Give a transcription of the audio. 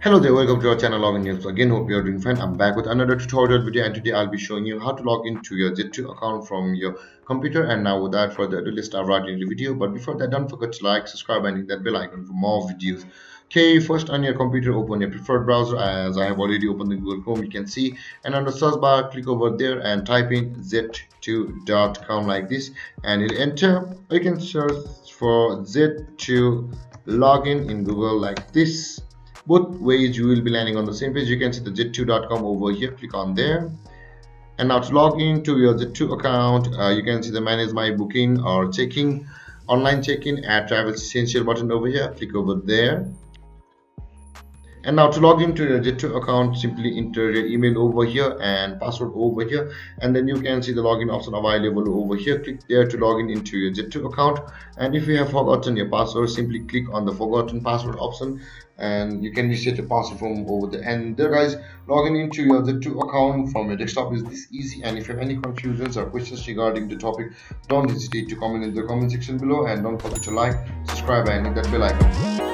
Hello there, welcome to our channel Login News. Again, hope you are doing fine. I'm back with another tutorial video, and today I'll be showing you how to log into your Jet2 account from your computer. And now without further ado, let's start right into the video. But before that, don't forget to like, subscribe and hit that bell icon for more videos. Okay, first on your computer, open your preferred browser. As I have already opened the Google Chrome, you can see. And on the search bar, click over there and type in jet2.com like this. And hit enter. You can search for Jet2 login in Google like this. Both ways you will be landing on the same page. You can see the jet2.com over here. Click on there, and now to log into your Jet2 account, you can see the manage my booking or checking online check-in at travel essential button over here. Click over there, and now to log into your Jet2 account, simply enter your email over here and password over here, and then you can see the login option available over here. Click there to log in into your Jet2 account. And if you have forgotten your password, simply click on the forgotten password option and you can reset your password from over there. And there guys, logging into your Jet2 account from your desktop is this easy. And if you have any confusions or questions regarding the topic, don't hesitate to comment in the comment section below, and don't forget to like, subscribe and hit that bell icon.